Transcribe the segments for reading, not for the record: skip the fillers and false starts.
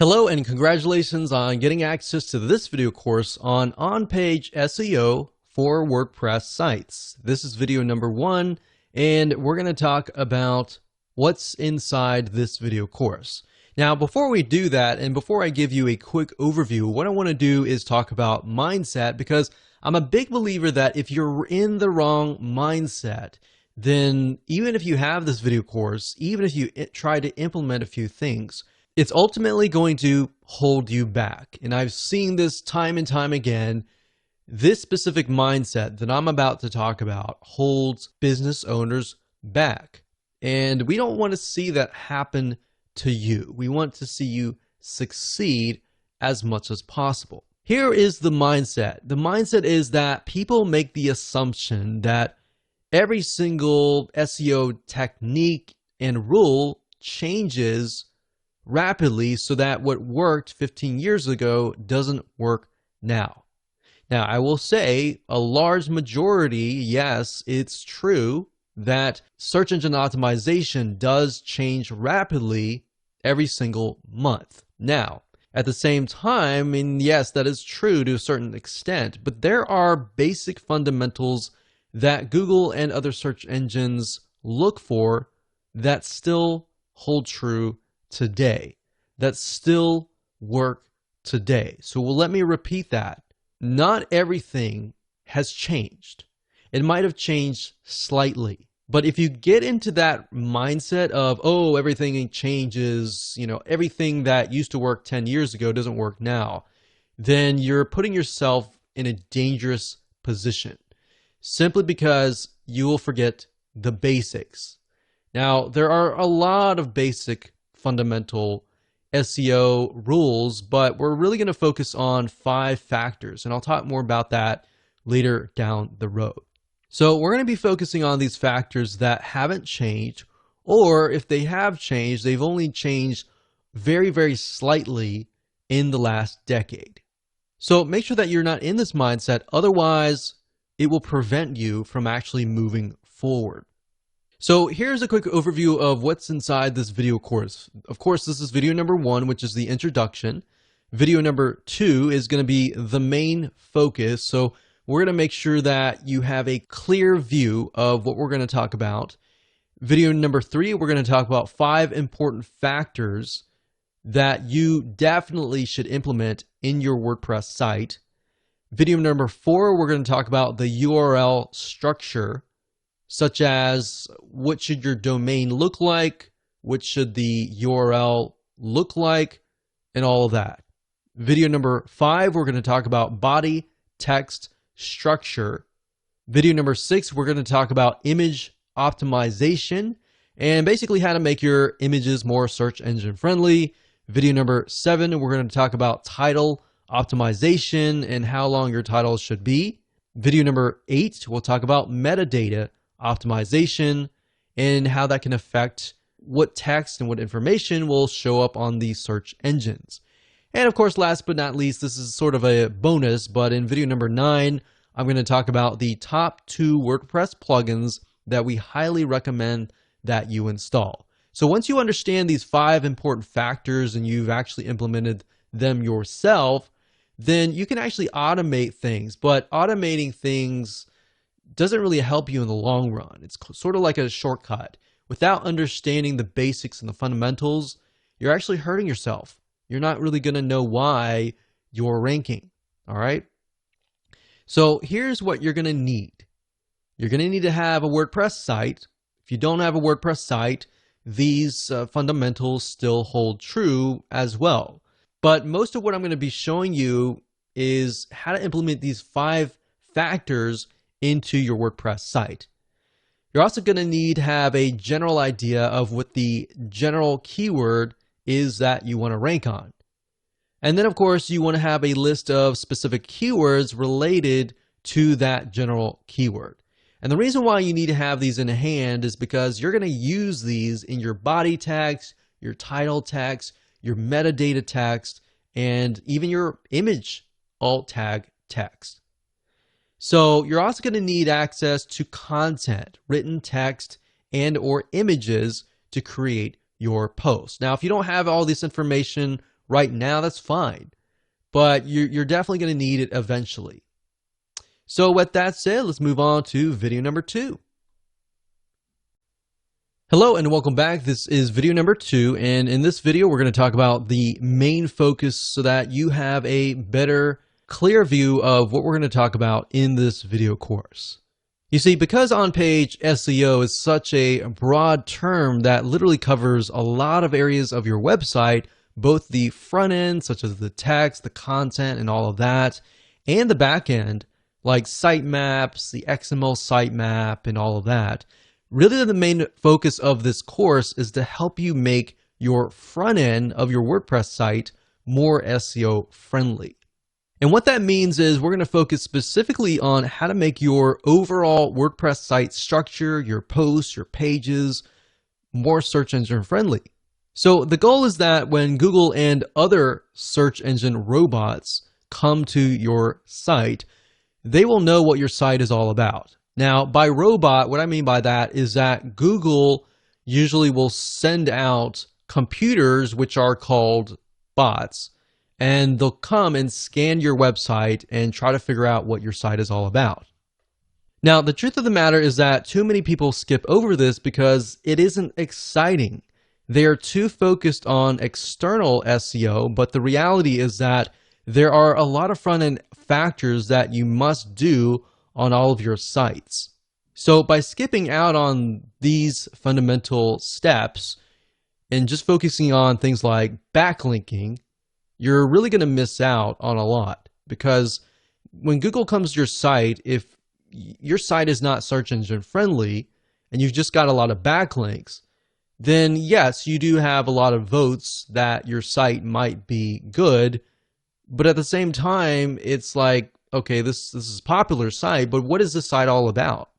Hello and congratulations on getting access to this video course on OnPage SEO for WordPress sites. This is video number 1 and we're going to talk about what's inside this video course. Now before we do that and before I give you a quick overview, what I want to do is talk about mindset, because I'm a big believer that if you're in the wrong mindset, then even if you have this video course, even if you try to implement a few things, it's ultimately going to hold you back. And I've seen this time and time again. This specific mindset that I'm about to talk about holds business owners back. And we don't want to see that happen to you. We want to see you succeed as much as possible. Here is the mindset. The mindset is that people make the assumption that every single SEO technique and rule changes rapidly so that what worked 15 years ago doesn't work now. Now, I will say a large majority, yes, it's true that search engine optimization does change rapidly every single month. Now, at the same time, and yes, that is true to a certain extent, but there are basic fundamentals that Google and other search engines look for that still hold true today, that still work today. So let me repeat that. Not everything has changed. It might have changed slightly. But if you get into that mindset of, oh, everything changes, everything that used to work 10 years ago doesn't work now, then you're putting yourself in a dangerous position simply because you will forget the basics. Now, there are a lot of basic fundamental SEO rules, but we're really going to focus on 5 factors, and I'll talk more about that later down the road. So we're going to be focusing on these factors that haven't changed, or if they have changed, they've only changed very, very slightly in the last decade. So make sure that you're not in this mindset, otherwise it will prevent you from actually moving forward. So here's a quick overview of what's inside this video course. Of course, this is video number 1, which is the introduction. Video number 2 is going to be the main focus. So we're going to make sure that you have a clear view of what we're going to talk about. Video number 3, we're going to talk about 5 important factors that you definitely should implement in your WordPress site. Video number 4, we're going to talk about the URL structure, such as what should your domain look like, what should the URL look like, and all of that. Video number 5, we're going to talk about body text structure. Video number 6, we're going to talk about image optimization and basically how to make your images more search engine friendly. Video number 7, we're going to talk about title optimization and how long your titles should be. Video number 8, we'll talk about metadata optimization and how that can affect what text and what information will show up on these search engines. And of course, last but not least, this is sort of a bonus, but in video number 9, I'm going to talk about the top 2 WordPress plugins that we highly recommend that you install. So once you understand these 5 important factors and you've actually implemented them yourself, then you can actually automate things, but automating things doesn't really help you in the long run. It's sort of like a shortcut. Without understanding the basics and the fundamentals, you're actually hurting yourself. You're not really going to know why you're ranking. All right. So here's what you're going to need. You're going to need to have a WordPress site. If you don't have a WordPress site, these fundamentals still hold true as well. But most of what I'm going to be showing you is how to implement these 5 factors into your WordPress site. You're also going to need to have a general idea of what the general keyword is that you want to rank on. And then, of course, you want to have a list of specific keywords related to that general keyword. And the reason why you need to have these in hand is because you're going to use these in your body text, your title text, your metadata text, and even your image alt tag text. So you're also going to need access to content, written text, and or images to create your post. Now, if you don't have all this information right now, that's fine. But you're definitely going to need it eventually. So with that said, let's move on to video number 2. Hello and welcome back. This is video number 2, and in this video we're going to talk about the main focus so that you have a better, clear view of what we're going to talk about in this video course. You see, because on-page SEO is such a broad term that literally covers a lot of areas of your website, both the front end, such as the text, the content, and all of that, and the back end, like sitemaps, the XML sitemap, and all of that. Really, the main focus of this course is to help you make your front end of your WordPress site more SEO friendly. And what that means is we're going to focus specifically on how to make your overall WordPress site structure, your posts, your pages, more search engine friendly. So the goal is that when Google and other search engine robots come to your site, they will know what your site is all about. Now, by robot, what I mean by that is that Google usually will send out computers, which are called bots, and they'll come and scan your website and try to figure out what your site is all about. Now, the truth of the matter is that too many people skip over this because it isn't exciting. They are too focused on external SEO, but the reality is that there are a lot of front-end factors that you must do on all of your sites. So by skipping out on these fundamental steps and just focusing on things like backlinking, you're really going to miss out on a lot, because when Google comes to your site, if your site is not search engine friendly and you've just got a lot of backlinks, then yes, you do have a lot of votes that your site might be good, but at the same time, it's like, okay, this is a popular site, but what is this site all about?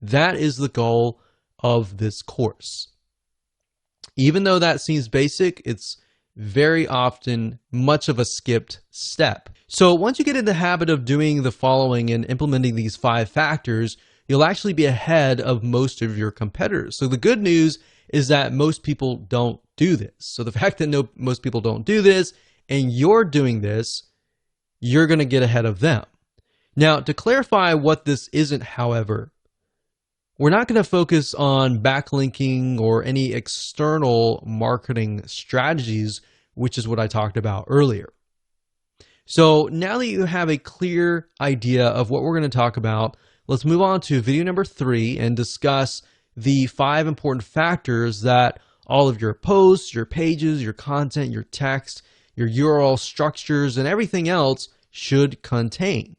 That is the goal of this course. Even though that seems basic, it's very often much of a skipped step. So once you get in the habit of doing the following and implementing these 5 factors, you'll actually be ahead of most of your competitors. So the good news is that most people don't do this. So the fact that most people don't do this and you're doing this, you're going to get ahead of them. Now, to clarify what this isn't, however, we're not going to focus on backlinking or any external marketing strategies, which is what I talked about earlier. So now that you have a clear idea of what we're going to talk about, let's move on to video number 3 and discuss the 5 important factors that all of your posts, your pages, your content, your text, your URL structures, and everything else should contain.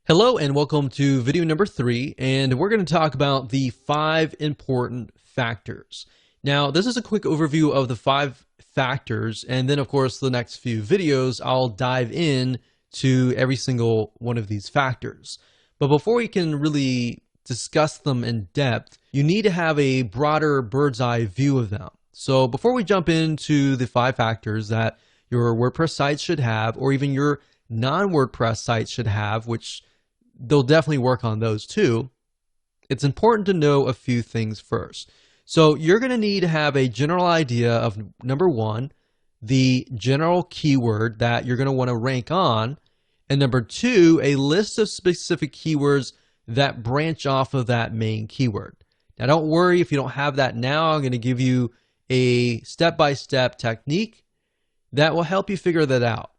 Hello and welcome to video number 3, and we're going to talk about the 5 important factors. Now, this is a quick overview of the 5 factors, and then of course the next few videos I'll dive in to every single one of these factors. But before we can really discuss them in depth, you need to have a broader bird's eye view of them. So before we jump into the 5 factors that your WordPress site should have, or even your non-WordPress site should have, which they'll definitely work on those too, it's important to know a few things first. So you're going to need to have a general idea of, number 1, the general keyword that you're going to want to rank on, and number 2, a list of specific keywords that branch off of that main keyword. Now don't worry if you don't have that now. I'm going to give you a step-by-step technique that will help you figure that out.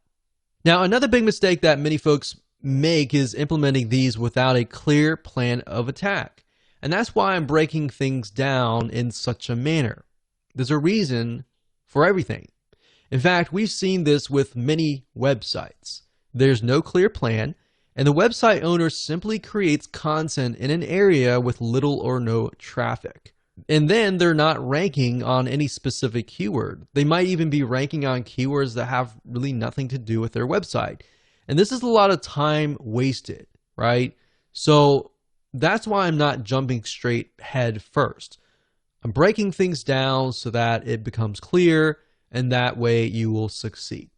Now, another big mistake that many folks make is implementing these without a clear plan of attack. And that's why I'm breaking things down in such a manner. There's a reason for everything. In fact, we've seen this with many websites. There's no clear plan, and the website owner simply creates content in an area with little or no traffic. And then they're not ranking on any specific keyword. They might even be ranking on keywords that have really nothing to do with their website. And this is a lot of time wasted, right? So that's why I'm not jumping straight head first. I'm breaking things down so that it becomes clear, and that way you will succeed.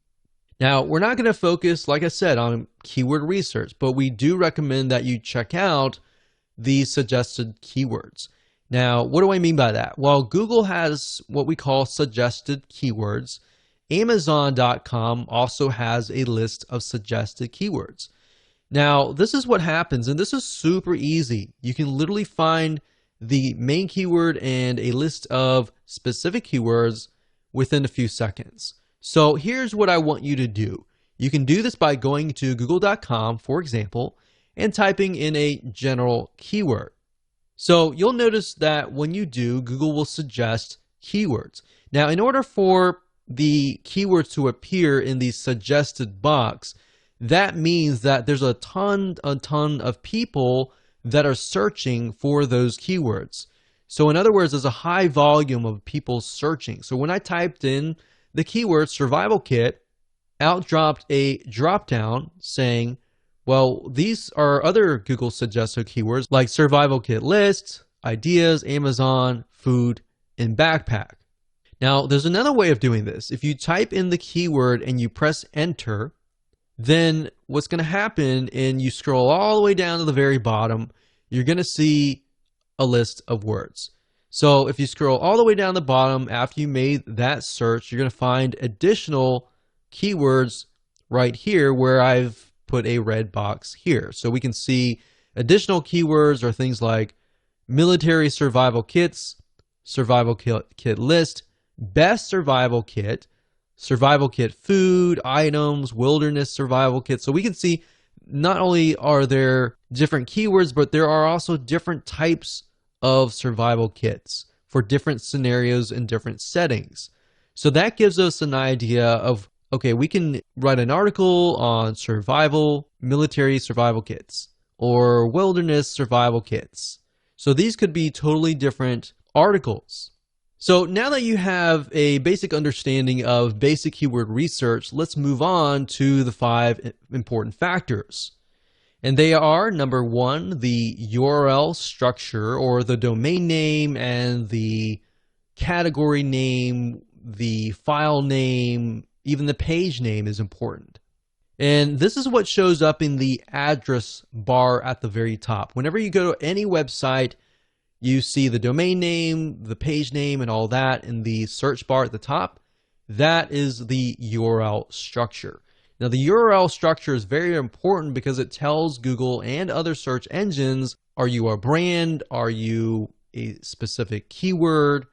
Now, we're not going to focus, like I said, on keyword research, but we do recommend that you check out the suggested keywords. Now, what do I mean by that? Well, Google has what we call suggested keywords. Amazon.com also has a list of suggested keywords. Now, this is what happens, and this is super easy. You can literally find the main keyword and a list of specific keywords within a few seconds. So here's what I want you to do. You can do this by going to google.com, for example, and typing in a general keyword. So you'll notice that when you do, Google will suggest keywords. Now, in order for the keywords to appear in the suggested box, that means that there's a ton of people that are searching for those keywords. So in other words, there's a high volume of people searching. So when I typed in the keyword survival kit, out dropped a drop down saying, well, these are other Google suggested keywords like survival kit list, ideas, Amazon, food, and backpack. Now, there's another way of doing this. If you type in the keyword and you press enter, then what's going to happen, and you scroll all the way down to the very bottom, you're going to see a list of words. So if you scroll all the way down the bottom after you made that search, you're going to find additional keywords right here where I've put a red box here. So we can see additional keywords are things like military survival kits, survival kit list, best survival kit food, items, wilderness survival kit. So we can see not only are there different keywords, but there are also different types of survival kits for different scenarios and different settings. So that gives us an idea of, okay, we can write an article on survival, military survival kits, or wilderness survival kits. So these could be totally different articles. So now that you have a basic understanding of basic keyword research, let's move on to the 5 important factors. And they are, number 1, the URL structure, or the domain name and the category name, the file name, even the page name is important. And this is what shows up in the address bar at the very top. Whenever you go to any website, you see the domain name, the page name, and all that in the search bar at the top. That is the URL structure. Now, the URL structure is very important because it tells Google and other search engines, are you a brand? Are you a specific keyword?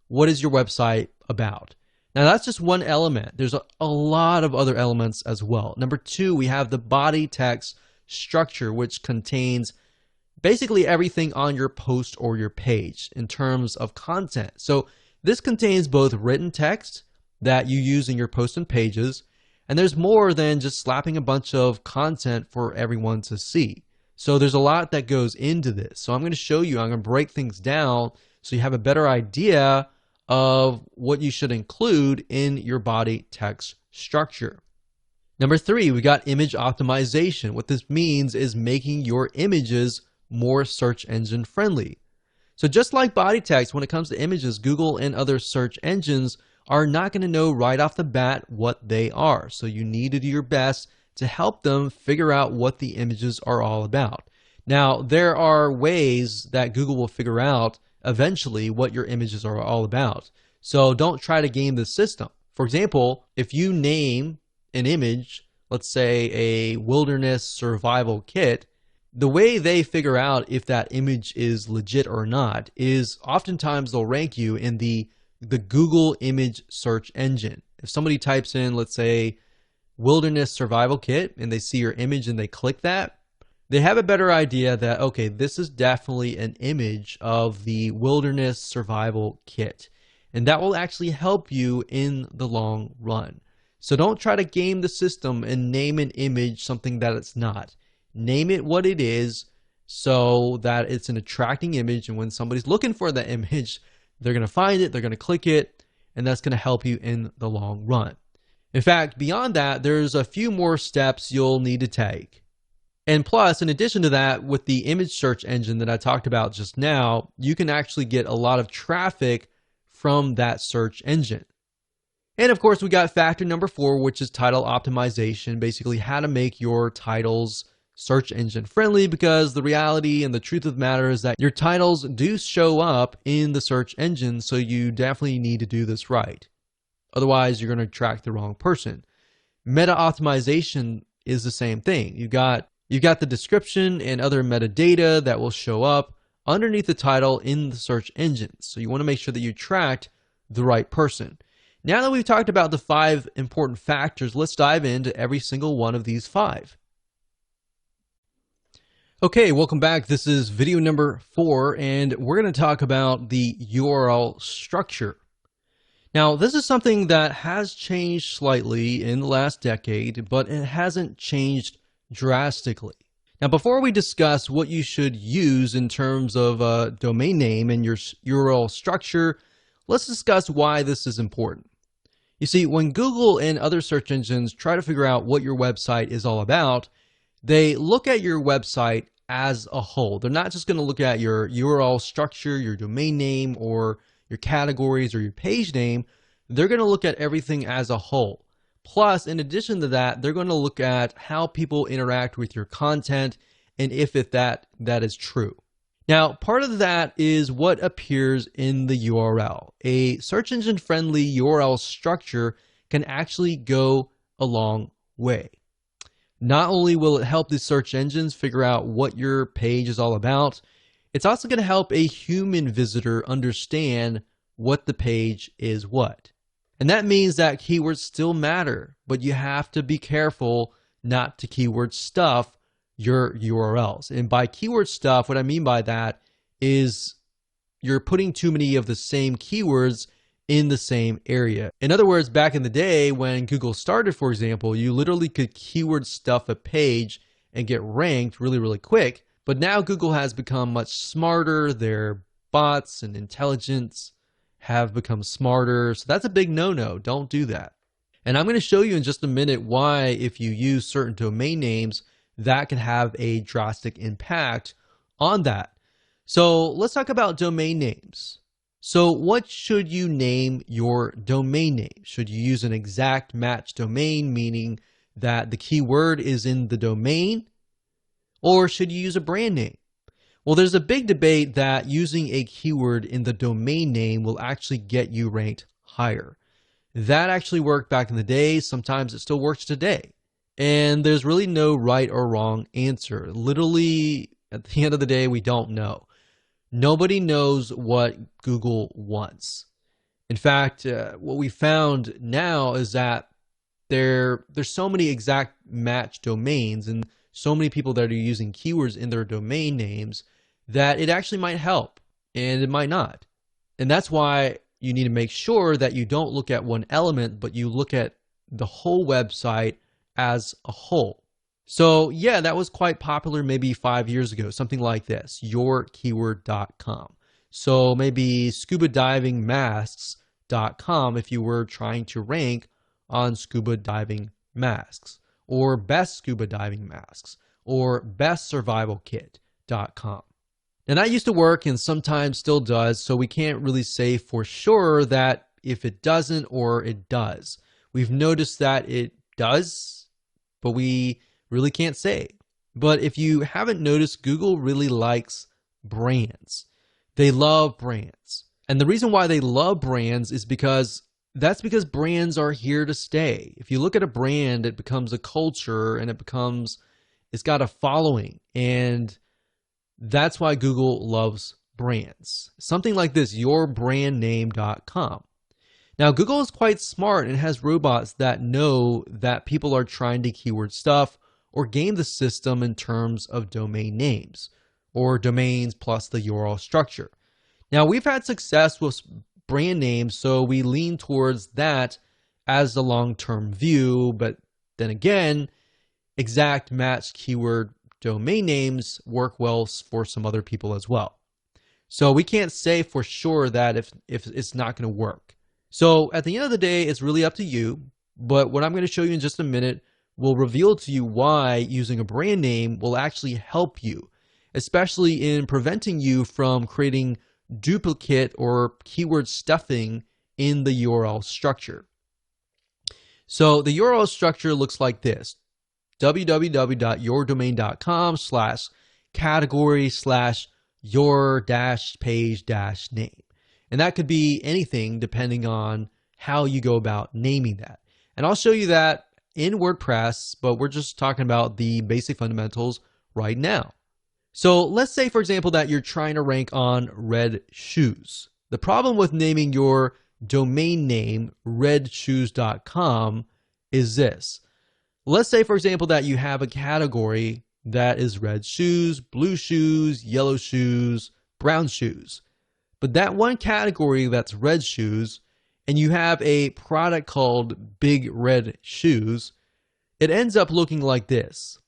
What is your website about? Now, that's just one element. There's a lot of other elements as well. Number 2, we have the body text structure, which contains basically everything on your post or your page in terms of content. So this contains both written text that you use in your posts and pages, and there's more than just slapping a bunch of content for everyone to see. So there's a lot that goes into this. So I'm going to show you, I'm going to break things down so you have a better idea of what you should include in your body text structure. Number 3, we got image optimization. What this means is making your images more search engine friendly. So just like body text, when it comes to images, Google and other search engines are not going to know right off the bat what they are. So you need to do your best to help them figure out what the images are all about. Now, there are ways that Google will figure out eventually what your images are all about. So don't try to game the system. For example, if you name an image, let's say a wilderness survival kit, the way they figure out if that image is legit or not is oftentimes they'll rank you in the Google image search engine. If somebody types in, let's say, wilderness survival kit, and they see your image and they click that, they have a better idea that, okay, this is definitely an image of the wilderness survival kit. And that will actually help you in the long run. So don't try to game the system and name an image something that it's not. Name it what it is so that it's an attracting image, and when somebody's looking for that image, they're going to find it, they're going to click it, and that's going to help you in the long run. In fact, beyond that, there's a few more steps you'll need to take. And plus, in addition to that, with the image search engine that I talked about just now, you can actually get a lot of traffic from that search engine. And of course, we got factor number 4, which is title optimization, basically how to make your titles search engine friendly, because the reality and the truth of the matter is that your titles do show up in the search engine, so you definitely need to do this right. Otherwise, you're going to attract the wrong person. Meta optimization is the same thing. You've got the description and other metadata that will show up underneath the title in the search engines. So you want to make sure that you attract the right person. Now that we've talked about the 5 important factors, let's dive into every single one of these 5. Okay, welcome back. This is video number 4, and we're going to talk about the URL structure. Now, this is something that has changed slightly in the last decade, but it hasn't changed drastically. Now, before we discuss what you should use in terms of a domain name and your URL structure, let's discuss why this is important. You see, when Google and other search engines try to figure out what your website is all about, they look at your website as a whole. They're not just going to look at your URL structure, your domain name, or your categories or your page name. They're going to look at everything as a whole. Plus, in addition to that, they're going to look at how people interact with your content and if that is true. Now, part of that is what appears in the URL. A search engine friendly URL structure can actually go a long way. Not only will it help the search engines figure out what your page is all about, it's also going to help a human visitor understand what the page is what. And that means that keywords still matter, but you have to be careful not to keyword stuff your URLs. And by keyword stuff, what I mean by that is you're putting too many of the same keywords in the same area. In other words, back in the day when Google started, for example, you literally could keyword stuff a page and get ranked really, really quick. But now Google has become much smarter. Their bots and intelligence have become smarter. So that's a big no-no. Don't do that. And I'm going to show you in just a minute why, if you use certain domain names, that can have a drastic impact on that. So let's talk about domain names. So what should you name your domain name? Should you use an exact match domain, meaning that the keyword is in the domain? Or should you use a brand name? Well, there's a big debate that using a keyword in the domain name will actually get you ranked higher. That actually worked back in the day. Sometimes it still works today. And there's really no right or wrong answer. Literally, at the end of the day, we don't know. Nobody knows what Google wants. In fact, what we found now is that there's so many exact match domains and so many people that are using keywords in their domain names that it actually might help and it might not. And that's why you need to make sure that you don't look at one element, but you look at the whole website as a whole. So yeah, that was quite popular maybe 5 years ago, something like this, yourkeyword.com. So maybe scubadivingmasks.com if you were trying to rank on scuba diving masks, or best scuba diving masks, or bestsurvivalkit.com. And that used to work and sometimes still does, so we can't really say for sure that if it doesn't or it does. We've noticed that it does, but we really can't say. But if you haven't noticed, Google really likes brands. They love brands. And the reason why they love brands is because brands are here to stay. If you look at a brand, it becomes a culture and it's got a following. And that's why Google loves brands. Something like this, yourbrandname.com. Now, Google is quite smart and has robots that know that people are trying to keyword stuff or game the system in terms of domain names or domains plus the URL structure. Now, we've had success with brand names, so we lean towards that as the long-term view, but then again, exact match keyword domain names work well for some other people as well. So we can't say for sure that if it's not going to work. So at the end of the day, it's really up to you, but what I'm going to show you in just a minute will reveal to you why using a brand name will actually help you, especially in preventing you from creating duplicate or keyword stuffing in the URL structure. So the URL structure looks like this. www.yourdomain.com/category/your-page-name. And that could be anything depending on how you go about naming that. And I'll show you that in WordPress, but we're just talking about the basic fundamentals right now. So let's say, for example, that you're trying to rank on red shoes. The problem with naming your domain name redshoes.com is this. Let's say, for example, that you have a category that is red shoes, blue shoes, yellow shoes, brown shoes. But that one category that's red shoes, and you have a product called Big Red Shoes, it ends up looking like this.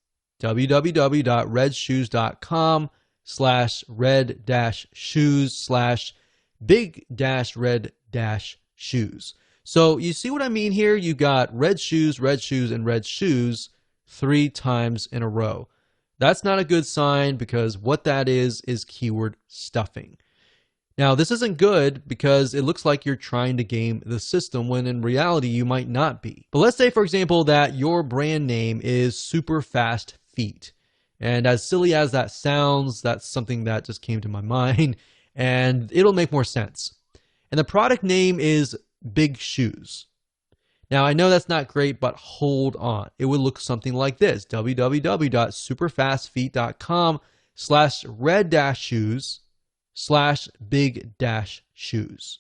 www.red-shoes.com/red-shoes/big-red-shoes. So you see what I mean here? You got red shoes, and red shoes 3 times in a row. That's not a good sign because what that is keyword stuffing. Now, this isn't good because it looks like you're trying to game the system when in reality you might not be. But let's say, for example, that your brand name is Super Fast Feet. And as silly as that sounds, that's something that just came to my mind and it'll make more sense. And the product name is Big Shoes. Now, I know that's not great, but hold on. It would look something like this. www.superfastfeet.com/red-shoes/big-shoes.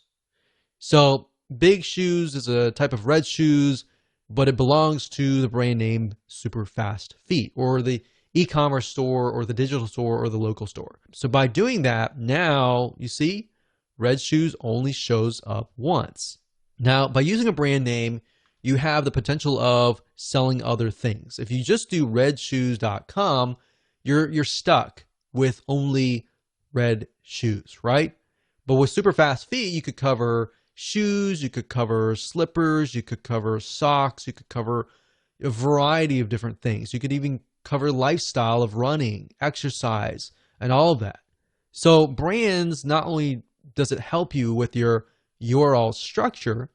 So Big Shoes is a type of red shoes, but it belongs to the brand name Super Fast Feet, or the e-commerce store, or the digital store, or the local store. So by doing that, now you see red shoes only shows up once. Now, by using a brand name, you have the potential of selling other things. If you just do redshoes.com, you're stuck with only red shoes, right? But with Super Fast Feet, you could cover shoes, you could cover slippers, you could cover socks, you could cover a variety of different things. You could even cover lifestyle of running, exercise, and all of that. So brands, not only does it help you with your URL structure,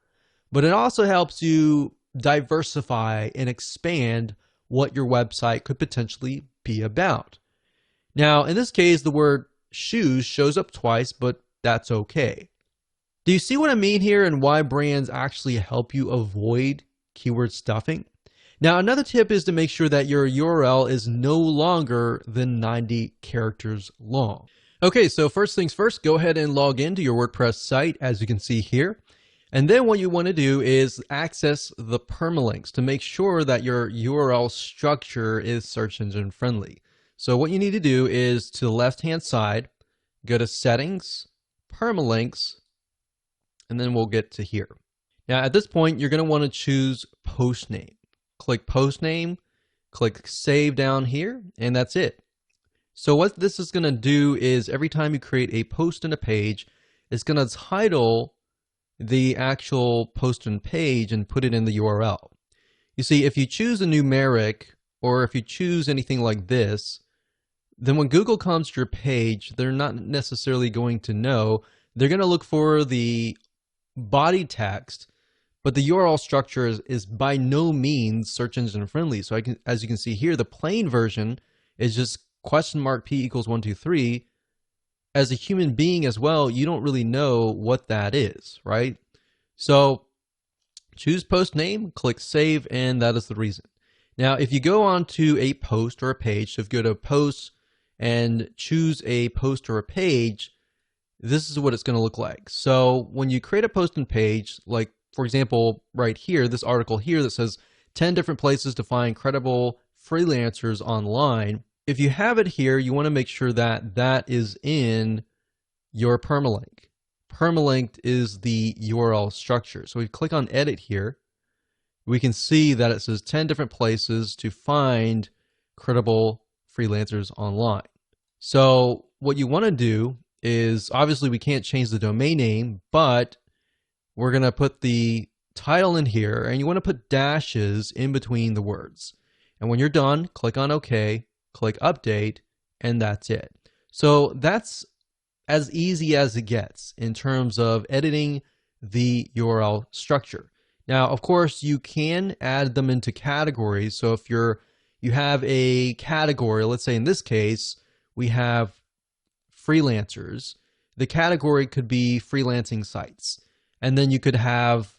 but it also helps you diversify and expand what your website could potentially be about. Now, in this case, the word shoes shows up twice, but that's okay. Do you see what I mean here and why brands actually help you avoid keyword stuffing? Now, another tip is to make sure that your URL is no longer than 90 characters long. Okay, so first things first, go ahead and log into your WordPress site, as you can see here. And then what you want to do is access the permalinks to make sure that your URL structure is search engine friendly. So what you need to do is to the left-hand side, go to Settings, Permalinks, and then we'll get to here. Now at this point, you're going to want to choose Post Name. Click Post Name, click Save down here, and that's it. So what this is going to do is every time you create a post and a page, it's going to title the actual post and page and put it in the URL. You see, if you choose a numeric or if you choose anything like this, then when Google comes to your page, they're not necessarily going to know. They're going to look for the body text, but the URL structure is by no means search engine friendly. So as you can see here, the plain version is just $P=123. As a human being as well, you don't really know what that is, right? So choose post name, click save, and that is the reason. Now, if you go on to a post or a page, so if you go to posts and choose a post or a page, this is what it's going to look like. So when you create a post and page, like for example, right here, this article here that says 10 different places to find credible freelancers online. If you have it here, you want to make sure that that is in your permalink. Permalinked is the URL structure. So we click on edit here. We can see that it says 10 different places to find credible freelancers online. So what you want to do is, obviously we can't change the domain name, but we're going to put the title in here, and you want to put dashes in between the words. And when you're done, click on OK, click update, and that's it. So that's as easy as it gets in terms of editing the URL structure. Now, of course, you can add them into categories. So if you're you have a category. Let's say in this case, we have freelancers. The category could be freelancing sites. And then you could have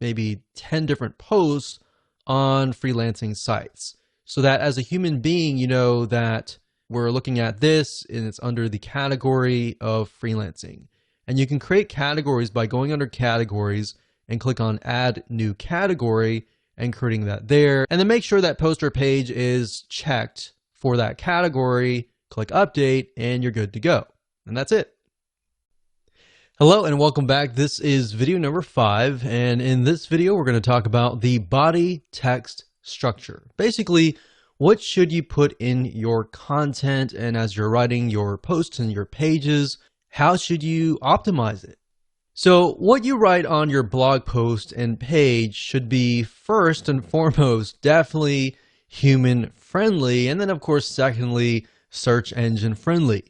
maybe 10 different posts on freelancing sites. So that as a human being, you know that we're looking at this and it's under the category of freelancing. And you can create categories by going under categories and click on add new category and creating that there. And then make sure that post or page is checked for that category, click update, and you're good to go. And that's it. Hello and welcome back. This is video number 5. And in this video, we're going to talk about the body text structure. Basically, what should you put in your content, and as you're writing your posts and your pages, how should you optimize it? So what you write on your blog post and page should be first and foremost definitely human friendly, and then of course secondly search engine friendly.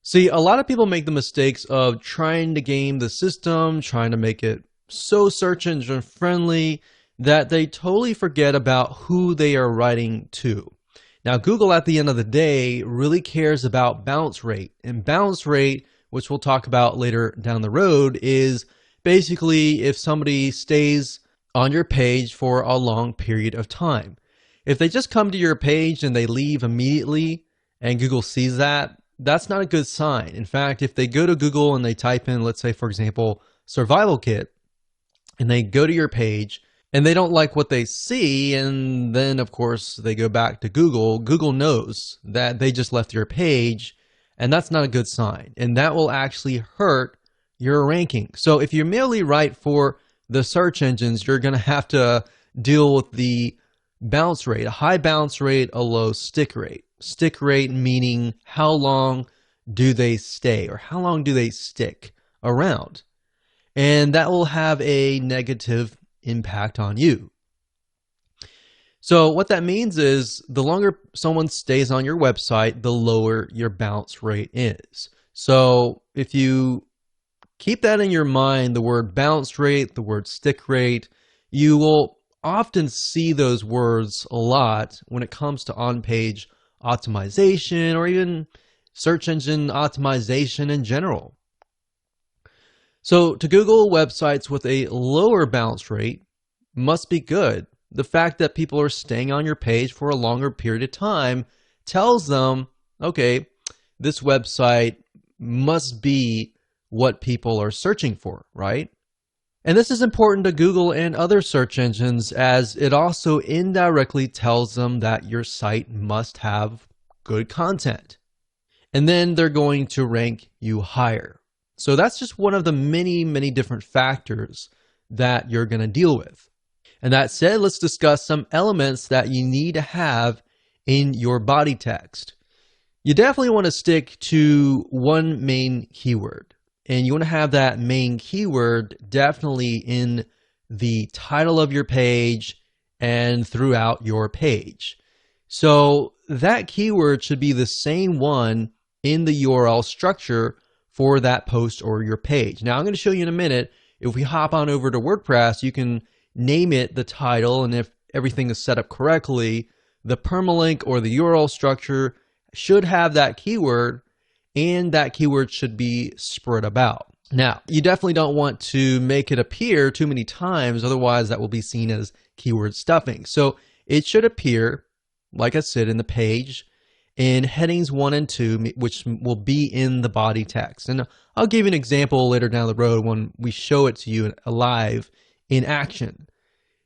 See, a lot of people make the mistakes of trying to game the system, trying to make it so search engine friendly that they totally forget about who they are writing to. Now, Google at the end of the day really cares about bounce rate, and bounce rate, which we'll talk about later down the road, is basically if somebody stays on your page for a long period of time. If they just come to your page and they leave immediately and Google sees that, that's not a good sign. In fact, if they go to Google and they type in, let's say, for example, survival kit, and they go to your page and they don't like what they see, and then of course they go back to Google, Google knows that they just left your page, and that's not a good sign. And that will actually hurt your ranking. So if you merely write for the search engines, you're going to have to deal with the bounce rate, a high bounce rate, a low stick rate. Stick rate meaning how long do they stay, or how long do they stick around? And that will have a negative impact on you. So what that means is the longer someone stays on your website, the lower your bounce rate is. So if you keep that in your mind, the word bounce rate, the word stick rate, you will often see those words a lot when it comes to on-page optimization or even search engine optimization in general. So to Google, websites with a lower bounce rate must be good. The fact that people are staying on your page for a longer period of time tells them, okay, this website must be what people are searching for, right? And this is important to Google and other search engines, as it also indirectly tells them that your site must have good content. And then they're going to rank you higher. So that's just one of the many, many different factors that you're going to deal with. And that said, let's discuss some elements that you need to have in your body text. You definitely want to stick to one main keyword, and you want to have that main keyword definitely in the title of your page and throughout your page. So that keyword should be the same one in the URL structure for that post or your page. Now I'm going to show you in a minute. If we hop on over to WordPress, you can name it the title, and if everything is set up correctly, the permalink or the URL structure should have that keyword, and that keyword should be spread about. Now, you definitely don't want to make it appear too many times, otherwise that will be seen as keyword stuffing. So it should appear, like I said, in the page in headings 1 and 2, which will be in the body text. And I'll give you an example later down the road when we show it to you live in action.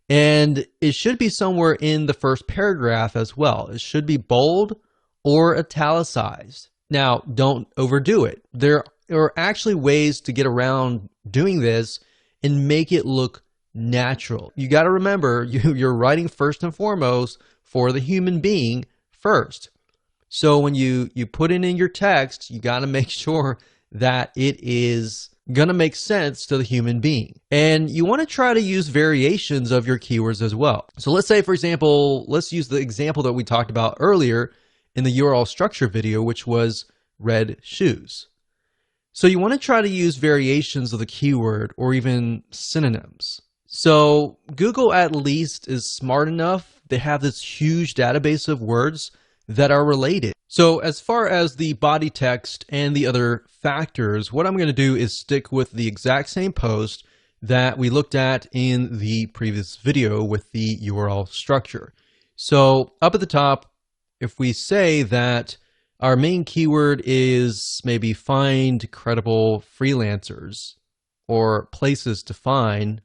And it should be somewhere in the first paragraph as well. It should be bold or italicized. Now, don't overdo it. There are actually ways to get around doing this and make it look natural. You got to remember, you're writing first and foremost for the human being first. So when you put it in your text, you got to make sure that it is going to make sense to the human being. And you want to try to use variations of your keywords as well. So let's say, for example, let's use the example that we talked about earlier in the URL structure video, which was red shoes. So you want to try to use variations of the keyword or even synonyms. So Google at least is smart enough they have this huge database of words that are related. So as far as the body text and the other factors, what I'm going to do is stick with the exact same post that we looked at in the previous video with the URL structure. So up at the top, if we say that our main keyword is maybe find credible freelancers or places to find,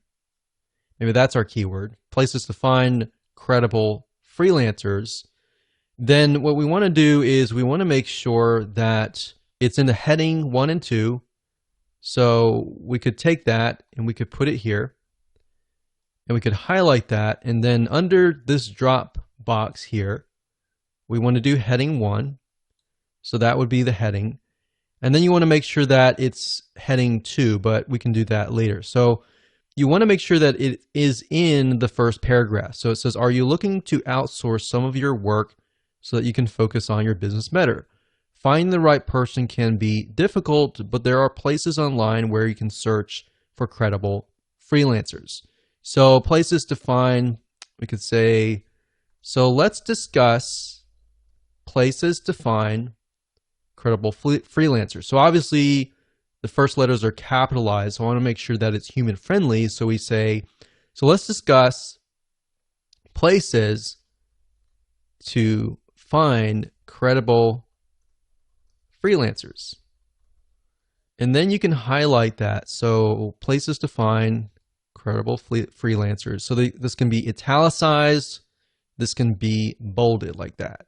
maybe that's our keyword, places to find credible freelancers, then what we want to do is we want to make sure that it's in the heading 1 and 2. So we could take that and we could put it here and we could highlight that, and then under this drop box here, we want to do heading 1. So that would be the heading. And then you want to make sure that it's heading 2, but we can do that later. So you want to make sure that it is in the first paragraph. So it says, are you looking to outsource some of your work so that you can focus on your business better? Finding the right person can be difficult, but there are places online where you can search for credible freelancers. So places to find, we could say, so let's discuss places to find credible freelancers. So obviously the first letters are capitalized. So I want to make sure that it's human friendly. So we say, so let's discuss places to find credible freelancers. And then you can highlight that. So places to find credible freelancers. So this can be italicized. This can be bolded like that.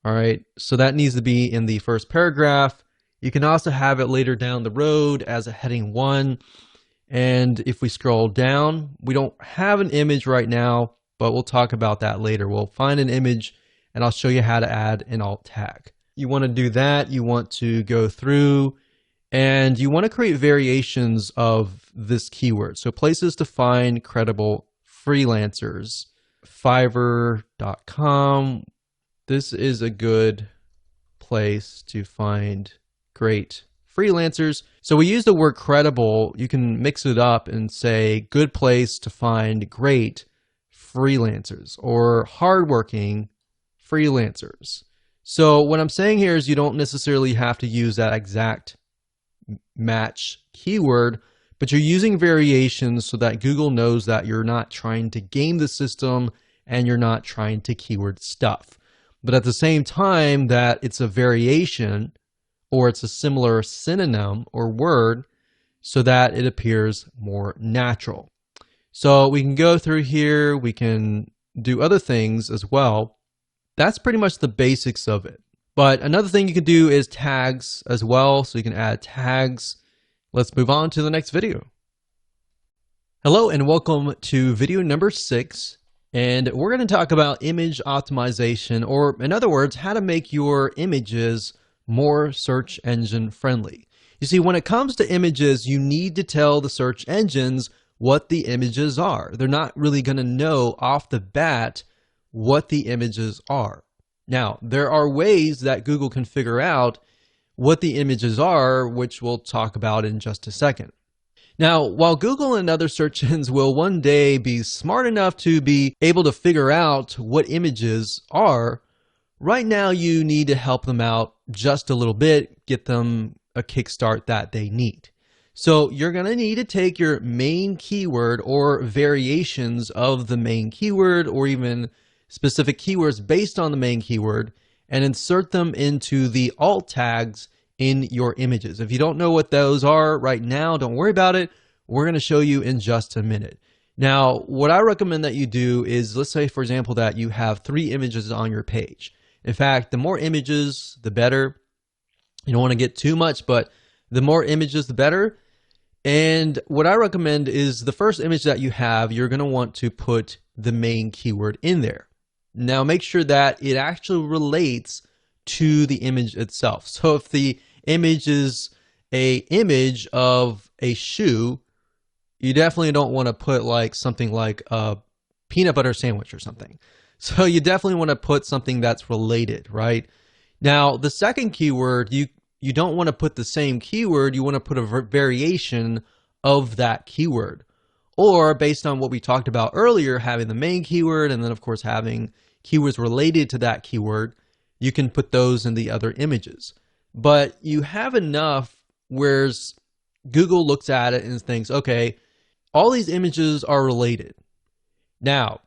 All right. So that needs to be in the first paragraph. You can also have it later down the road as a heading 1. And if we scroll down, we don't have an image right now, but we'll talk about that later. We'll find an image and I'll show you how to add an alt tag. You want to do that. You want to go through and you want to create variations of this keyword. So places to find credible freelancers. Fiverr.com. This is a good place to find great freelancers. So we use the word credible. You can mix it up and say good place to find great freelancers or hardworking freelancers. So what I'm saying here is you don't necessarily have to use that exact match keyword, but you're using variations so that Google knows that you're not trying to game the system and you're not trying to keyword stuff. But at the same time that it's a variation or it's a similar synonym or word so that it appears more natural. So we can go through here, we can do other things as well. That's pretty much the basics of it. But another thing you can do is tags as well. So you can add tags. Let's move on to the next video. Hello and welcome to video number 6. And we're going to talk about image optimization, or in other words, how to make your images more search engine friendly. You see, when it comes to images, you need to tell the search engines what the images are. They're not really going to know off the bat what the images are. Now, there are ways that Google can figure out what the images are, which we'll talk about in just a second. Now, while Google and other search engines will one day be smart enough to be able to figure out what images are, right now you need to help them out just a little bit, get them a kickstart that they need. So you're going to need to take your main keyword or variations of the main keyword or even specific keywords based on the main keyword and insert them into the alt tags in your images. If you don't know what those are right now, don't worry about it. We're going to show you in just a minute. Now, what I recommend that you do is, let's say, for example, that you have 3 images on your page. In fact, the more images, the better. You don't want to get too much, but the more images, the better. And what I recommend is the first image that you have, you're going to want to put the main keyword in there. Now, make sure that it actually relates to the image itself. So if the image is an image of a shoe, you definitely don't want to put like something like a peanut butter sandwich or something. So you definitely want to put something that's related, right? Now, the second keyword, you don't want to put the same keyword. You want to put a variation of that keyword. Or based on what we talked about earlier, having the main keyword and then of course having keywords related to that keyword, you can put those in the other images. But you have enough where Google looks at it and thinks, okay, all these images are related. Now,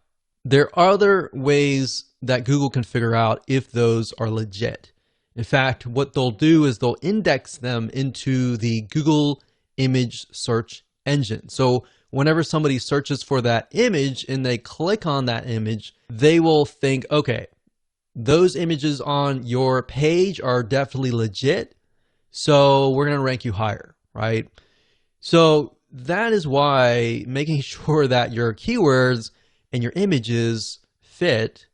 there are other ways that Google can figure out if those are legit. In fact, what they'll do is they'll index them into the Google image search engine. So whenever somebody searches for that image and they click on that image, they will think, okay, those images on your page are definitely legit, so we're going to rank you higher, right? So that is why making sure that your keywords and your images fit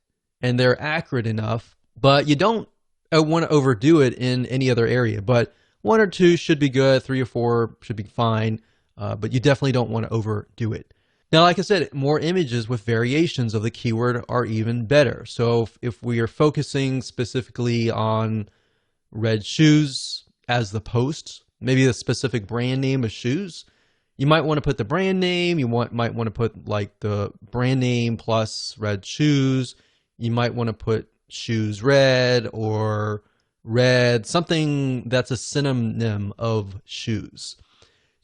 and they're accurate enough, but you don't want to overdo it in any other area. But 1 or 2 should be good, 3 or 4 should be fine, but you definitely don't want to overdo it. Now, like I said, more images with variations of the keyword are even better. So if we are focusing specifically on red shoes as the post, maybe the specific brand name of shoes, you might want to put the brand name, might want to put like the brand name plus red shoes. You might want to put shoes red or red, something that's a synonym of shoes.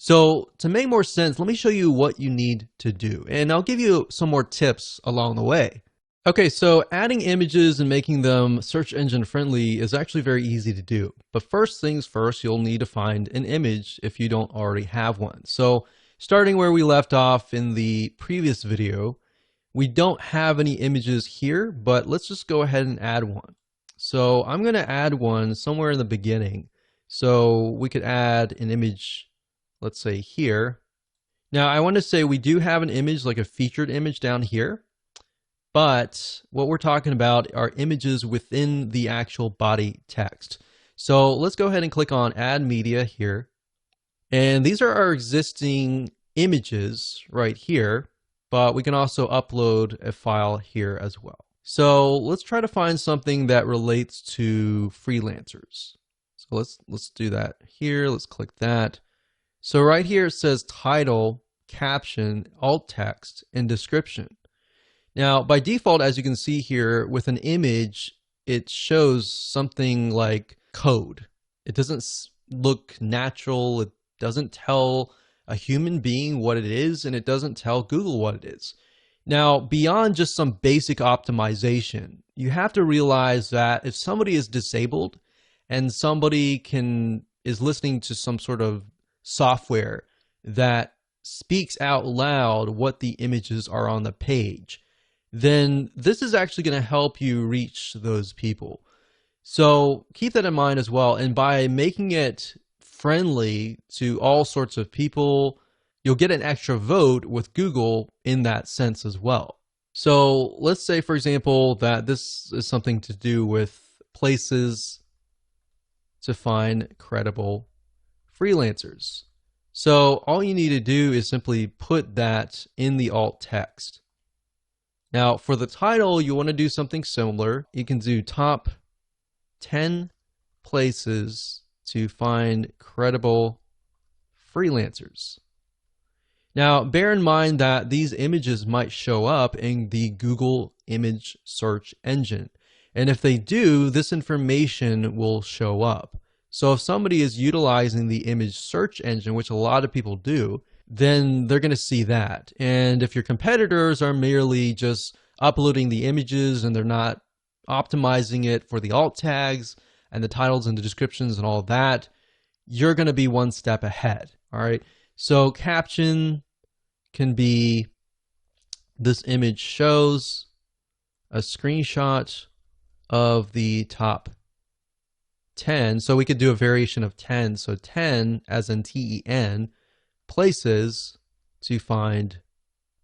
So to make more sense, let me show you what you need to do, and I'll give you some more tips along the way. Okay, so adding images and making them search engine friendly is actually very easy to do. But first things first, you'll need to find an image if you don't already have one. So starting where we left off in the previous video, we don't have any images here, but let's just go ahead and add one. So I'm going to add one somewhere in the beginning. So we could add an image, let's say here. Now I want to say we do have an image, like a featured image down here. But what we're talking about are images within the actual body text. So let's go ahead and click on Add Media here. And these are our existing images right here, but we can also upload a file here as well. So let's try to find something that relates to freelancers. So let's do that here. Let's click that. So right here it says title, caption, alt text, and description. Now, by default, as you can see here, with an image, it shows something like code. It doesn't look natural. It doesn't tell a human being what it is, and it doesn't tell Google what it is. Now, beyond just some basic optimization, you have to realize that if somebody is disabled and somebody is listening to some sort of software that speaks out loud what the images are on the page, then this is actually going to help you reach those people. So keep that in mind as well. And by making it friendly to all sorts of people, you'll get an extra vote with Google in that sense as well. So let's say, for example, that this is something to do with places to find credible freelancers. So all you need to do is simply put that in the alt text. Now, for the title, you want to do something similar. You can do top 10 places to find credible freelancers. Now, bear in mind that these images might show up in the Google image search engine. And if they do, this information will show up. So if somebody is utilizing the image search engine, which a lot of people do, then they're going to see that. And if your competitors are merely just uploading the images and they're not optimizing it for the alt tags and the titles and the descriptions and all that, you're going to be one step ahead. All right. So caption can be, this image shows a screenshot of the top 10. So we could do a variation of 10. So 10 as in TEN places to find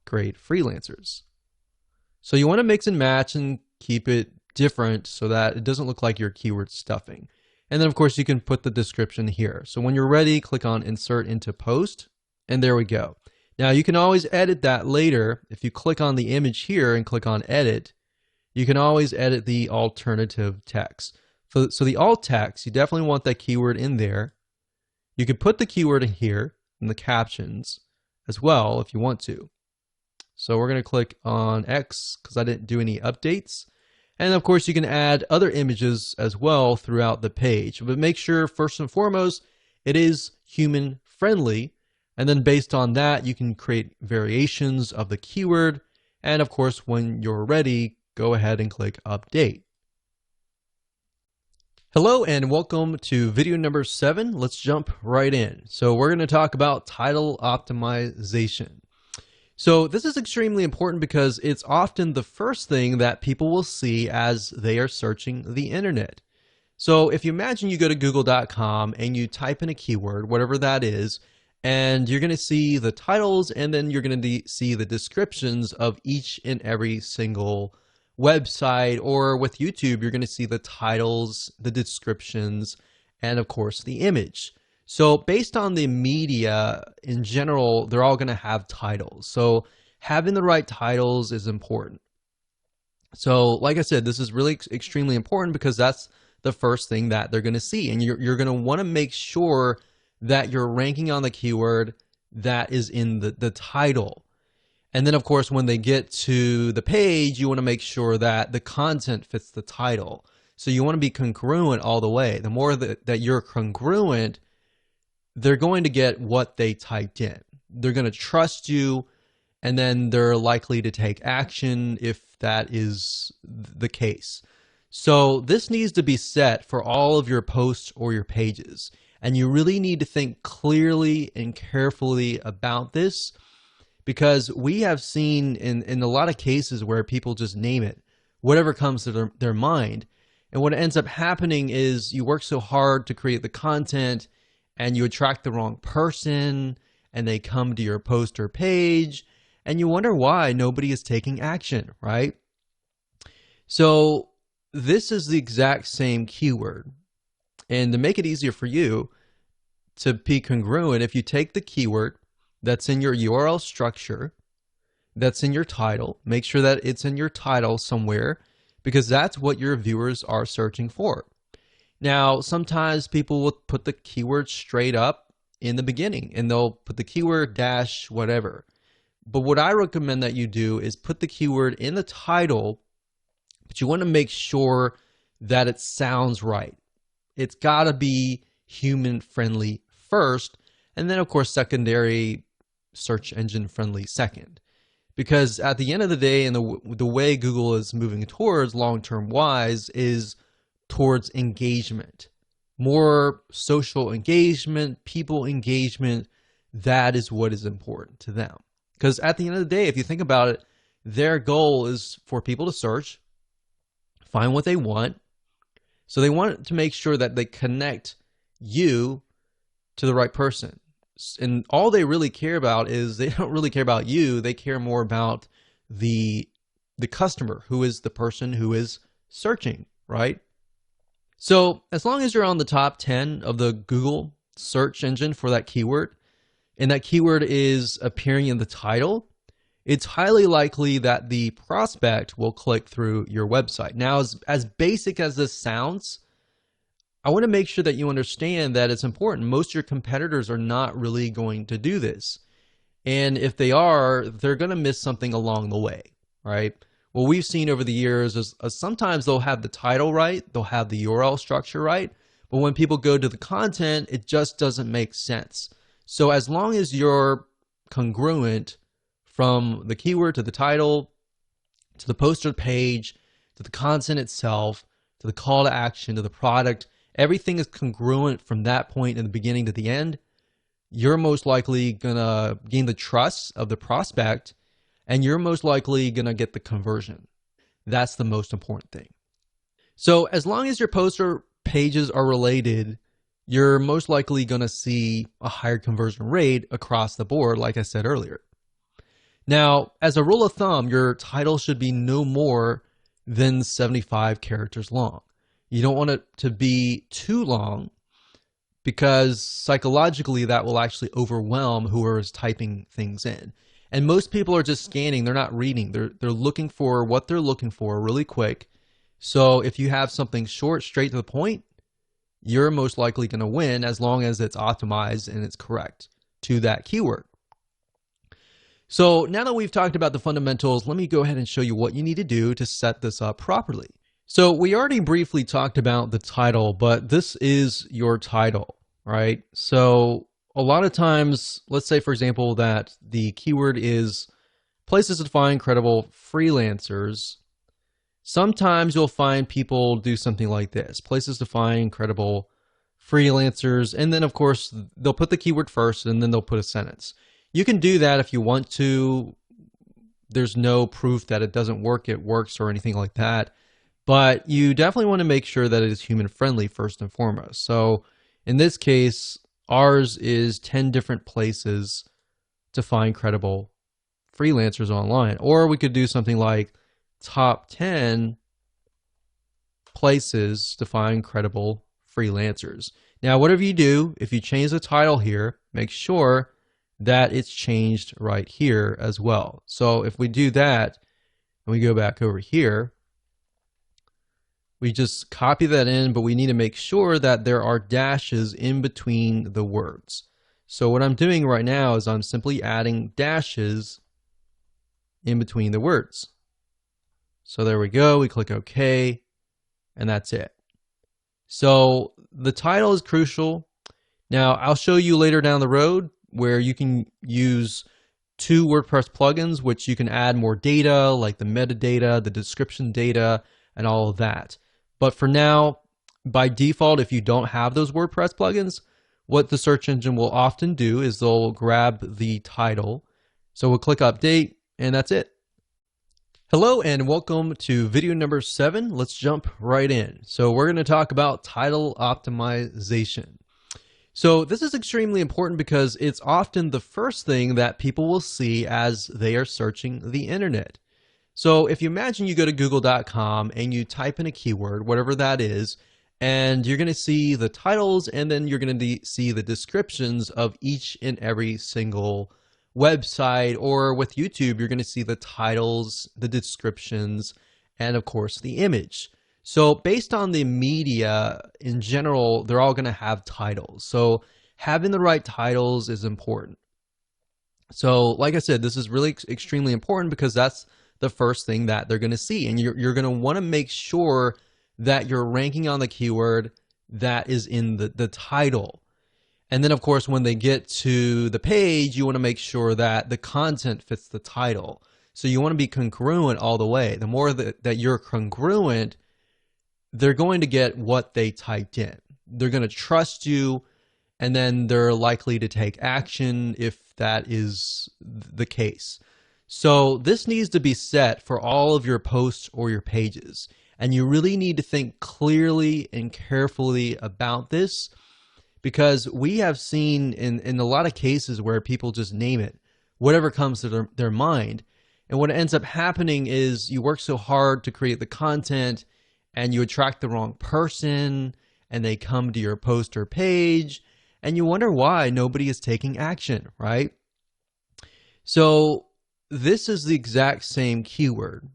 great freelancers. So you want to mix and match and keep it different so that it doesn't look like you're keyword stuffing. And then of course you can put the description here. So when you're ready, click on Insert into Post, and there we go. Now you can always edit that later. If you click on the image here and click on Edit, you can always edit the alternative text. So the alt text, you definitely want that keyword in there. You could put the keyword in here in the captions, as well if you want to. So we're going to click on X because I didn't do any updates. And of course, you can add other images as well throughout the page. But make sure, first and foremost, it is human friendly. And then based on that, you can create variations of the keyword. And of course, when you're ready, go ahead and click Update. Hello and welcome to video number 7. Let's jump right in. So we're going to talk about title optimization. So this is extremely important because it's often the first thing that people will see as they are searching the internet. So if you imagine you go to google.com and you type in a keyword, whatever that is, and you're going to see the titles and then you're going to see the descriptions of each and every single website, or with YouTube, you're going to see the titles, the descriptions, and of course the image. So based on the media in general, they're all going to have titles. So having the right titles is important. So like I said, this is really extremely important because that's the first thing that they're going to see. And you're going to want to make sure that you're ranking on the keyword that is in the title. And then of course, when they get to the page, you want to make sure that the content fits the title. So you want to be congruent all the way. The more that you're congruent, they're going to get what they typed in. They're going to trust you, and then they're likely to take action if that is the case. So this needs to be set for all of your posts or your pages. And you really need to think clearly and carefully about this, because we have seen in a lot of cases where people just name it, whatever comes to their mind. And what ends up happening is you work so hard to create the content and you attract the wrong person, and they come to your post or page, and you wonder why nobody is taking action, right? So this is the exact same keyword. And to make it easier for you to be congruent, if you take the keyword that's in your URL structure, that's in your title, make sure that it's in your title somewhere, because that's what your viewers are searching for. Now, sometimes people will put the keyword straight up in the beginning and they'll put the keyword dash whatever. But what I recommend that you do is put the keyword in the title, but you want to make sure that it sounds right. It's got to be human friendly first, and then of course secondary search engine friendly second. Because at the end of the day, and the way Google is moving towards long-term wise is towards engagement, more social engagement, people engagement. That is what is important to them. Because at the end of the day, if you think about it, their goal is for people to search, find what they want. So they want to make sure that they connect you to the right person. And all they really care about is, they don't really care about you. They care more about the customer, who is the person who is searching, right? So as long as you're on the top 10 of the Google search engine for that keyword, and that keyword is appearing in the title, it's highly likely that the prospect will click through your website. Now, as basic as this sounds, I want to make sure that you understand that it's important. Most of your competitors are not really going to do this. And if they are, they're going to miss something along the way, right? What we've seen over the years is sometimes they'll have the title right, they'll have the URL structure right, but when people go to the content, it just doesn't make sense. So as long as you're congruent from the keyword to the title, to the poster page, to the content itself, to the call to action, to the product, everything is congruent from that point in the beginning to the end, you're most likely going to gain the trust of the prospect, and you're most likely going to get the conversion. That's the most important thing. So as long as your poster pages are related, you're most likely going to see a higher conversion rate across the board, like I said earlier. Now, as a rule of thumb, your title should be no more than 75 characters long. You don't want it to be too long, because psychologically that will actually overwhelm whoever is typing things in. And most people are just scanning, they're not reading. They're looking for what they're looking for really quick. So if you have something short, straight to the point, you're most likely going to win as long as it's optimized and it's correct to that keyword. So now that we've talked about the fundamentals, let me go ahead and show you what you need to do to set this up properly. So we already briefly talked about the title, but this is your title, right? So a lot of times, let's say for example that the keyword is places to find credible freelancers. Sometimes you'll find people do something like this, places to find credible freelancers, and then of course they'll put the keyword first and then they'll put a sentence. You can do that if you want to. There's no proof that it doesn't work, it works or anything like that. But you definitely want to make sure that it is human friendly first and foremost. So in this case, ours is 10 different places to find credible freelancers online. Or we could do something like top 10 places to find credible freelancers. Now, whatever you do, if you change the title here, make sure that it's changed right here as well. So if we do that and we go back over here, we just copy that in, but we need to make sure that there are dashes in between the words. So what I'm doing right now is I'm simply adding dashes in between the words. So there we go, we click OK, and that's it. So the title is crucial. Now I'll show you later down the road where you can use 2 WordPress plugins, which you can add more data like the metadata, the description data, and all of that. But for now, by default, if you don't have those WordPress plugins, what the search engine will often do is they'll grab the title. So we'll click update and that's it. Hello and welcome to video number 7. Let's jump right in. So we're going to talk about title optimization. So this is extremely important because it's often the first thing that people will see as they are searching the internet. So if you imagine you go to google.com and you type in a keyword, whatever that is, and you're going to see the titles and then you're going to see the descriptions of each and every single website, or with YouTube, you're going to see the titles, the descriptions, and of course the image. So based on the media in general, they're all going to have titles. So having the right titles is important. So like I said, this is really extremely important because that's the first thing that they're going to see. And you're going to want to make sure that you're ranking on the keyword that is in the title. And then of course, when they get to the page, you want to make sure that the content fits the title. So you want to be congruent all the way. The more that you're congruent, they're going to get what they typed in. They're going to trust you, and then they're likely to take action if that is the case. So this needs to be set for all of your posts or your pages. And you really need to think clearly and carefully about this, because we have seen in a lot of cases where people just name it, whatever comes to their mind. And what ends up happening is you work so hard to create the content and you attract the wrong person and they come to your post or page and you wonder why nobody is taking action, right? So this is the exact same keyword.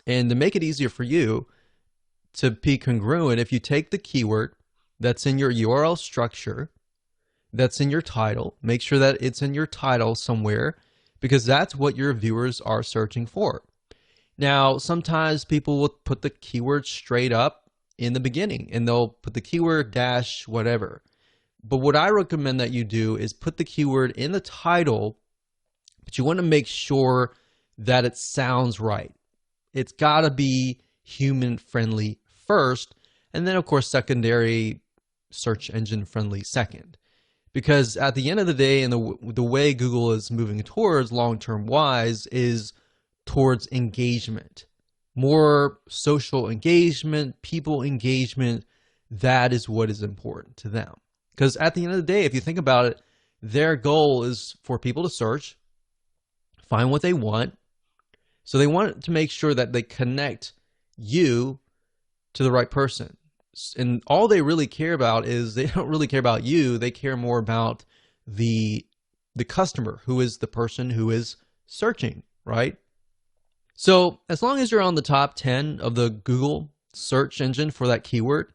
And to make it easier for you to be congruent, if you take the keyword that's in your URL structure, that's in your title, make sure that it's in your title somewhere, because that's what your viewers are searching for. Now, sometimes people will put the keyword straight up in the beginning and they'll put the keyword dash whatever. But what I recommend that you do is put the keyword in the title, but you want to make sure that it sounds right. It's got to be human friendly first, and then of course secondary search engine friendly second. Because at the end of the day, and the way Google is moving towards long-term wise is towards engagement, more social engagement, people engagement. That is what is important to them. Because at the end of the day, if you think about it, their goal is for people to search, find what they want. So they want to make sure that they connect you to the right person. And all they really care about is they don't really care about you. They care more about the customer, who is the person who is searching, right? So as long as you're on the top 10 of the Google search engine for that keyword,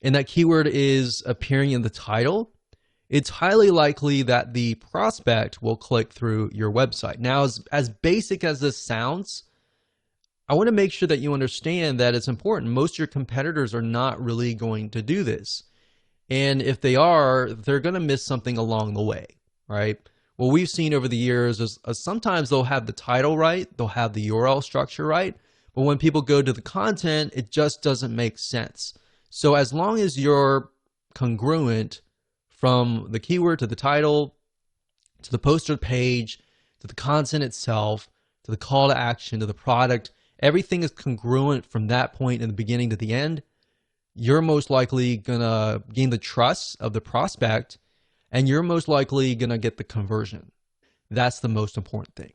and that keyword is appearing in the title, it's highly likely that the prospect will click through your website. Now, as basic as this sounds, I want to make sure that you understand that it's important. Most of your competitors are not really going to do this. And if they are, they're going to miss something along the way, right? What we've seen over the years is sometimes they'll have the title right, they'll have the URL structure right, but when people go to the content, it just doesn't make sense. So as long as you're congruent from the keyword to the title, to the poster page, to the content itself, to the call to action, to the product, everything is congruent from that point in the beginning to the end, you're most likely gonna gain the trust of the prospect, and you're most likely gonna get the conversion. That's the most important thing.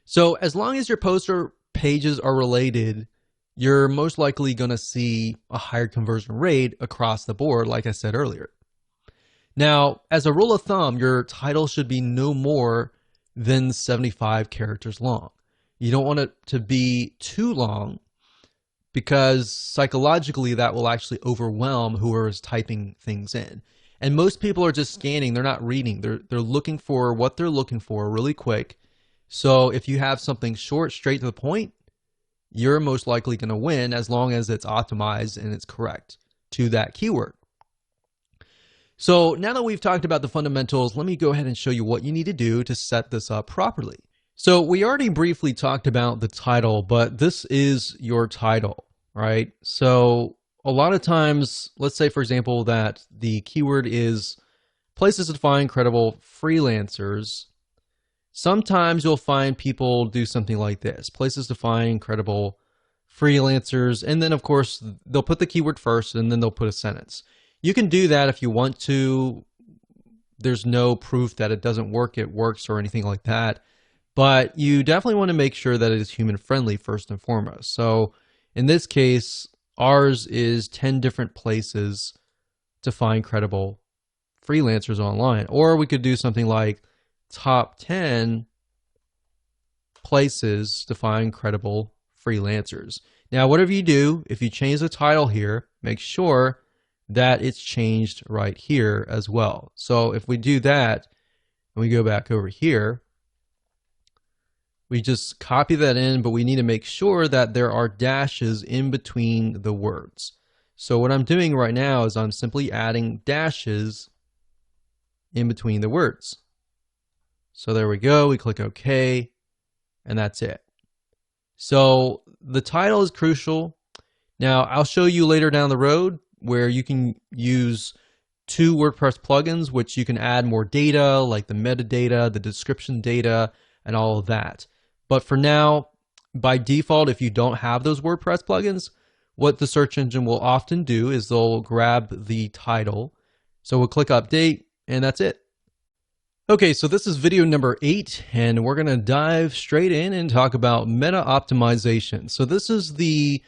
So as long as your poster pages are related, you're most likely gonna see a higher conversion rate across the board, like I said earlier. Now, as a rule of thumb, your title should be no more than 75 characters long. You don't want it to be too long because psychologically that will actually overwhelm whoever is typing things in. And most people are just scanning, they're not reading. They're looking for what they're looking for really quick. So if you have something short, straight to the point, you're most likely going to win as long as it's optimized and it's correct to that keyword. So now that we've talked about the fundamentals, let me go ahead and show you what you need to do to set this up properly. So we already briefly talked about the title, but this is your title, right? So a lot of times, let's say, for example, that the keyword is places to find credible freelancers. Sometimes you'll find people do something like this, places to find credible freelancers. And then, of course, they'll put the keyword first and then they'll put a sentence. You can do that if you want to. There's no proof that it doesn't work, it works, or anything like that. But you definitely want to make sure that it is human friendly first and foremost. So in this case, ours is 10 different places to find credible freelancers online. Or we could do something like top 10 places to find credible freelancers. Now, whatever you do, if you change the title here, make sure that it's changed right here as well. So if we do that, and we go back over here, we just copy that in, but we need to make sure that there are dashes in between the words. So what I'm doing right now is I'm simply adding dashes in between the words. So there we go, we click OK, and that's it. So the title is crucial. Now I'll show you later down the road where you can use 2 WordPress plugins, which you can add more data, like the metadata, the description data, and all of that. But for now, by default, if you don't have those WordPress plugins, what the search engine will often do is they'll grab the title. So we'll click update, and that's it. Okay, so this is video number 8, and we're going to dive straight in and talk about meta optimization. So this is the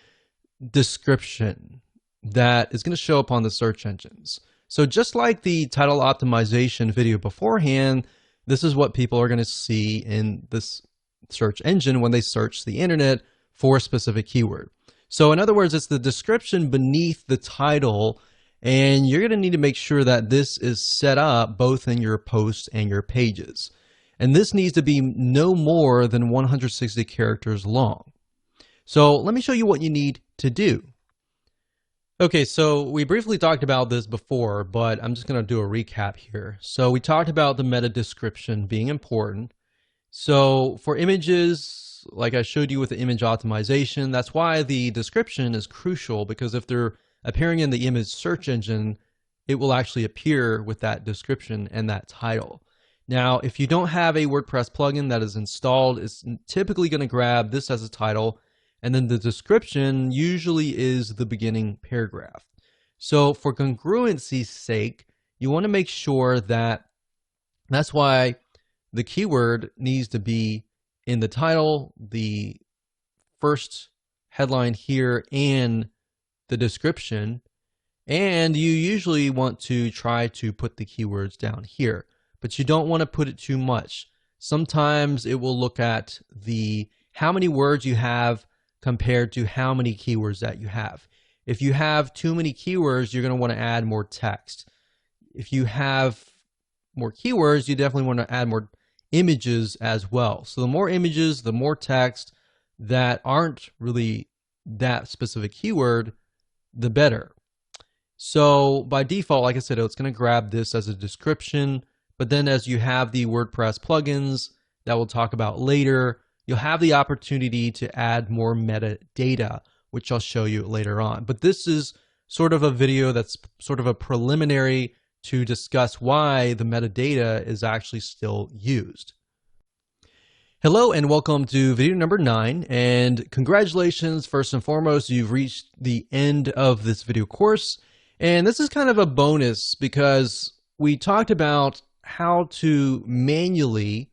description that is going to show up on the search engines. So just like the title optimization video beforehand, this is what people are going to see in this search engine when they search the internet for a specific keyword. So in other words, it's the description beneath the title, and you're going to need to make sure that this is set up both in your posts and your pages. And this needs to be no more than 160 characters long. So let me show you what you need to do. Okay, so we briefly talked about this before, but I'm just going to do a recap here. So we talked about the meta description being important. So for images, like I showed you with the image optimization, that's why the description is crucial, because if they're appearing in the image search engine, it will actually appear with that description and that title. Now, if you don't have a WordPress plugin that is installed, it's typically going to grab this as a title, and then the description usually is the beginning paragraph. So for congruency's sake, you want to make sure that that's why the keyword needs to be in the title, the first headline here, and the description. And you usually want to try to put the keywords down here, but you don't want to put it too much. Sometimes it will look at the how many words you have compared to how many keywords that you have. If you have too many keywords, you're going to want to add more text. If you have more keywords, you definitely want to add more images as well. So the more images, the more text that aren't really that specific keyword, the better. So by default, like I said, it's going to grab this as a description, but then as you have the WordPress plugins that we'll talk about later, you'll have the opportunity to add more metadata, which I'll show you later on. But this is sort of a video that's sort of a preliminary to discuss why the metadata is actually still used. Hello and welcome to video number 9, and congratulations, first and foremost, you've reached the end of this video course. And this is kind of a bonus because we talked about how to manually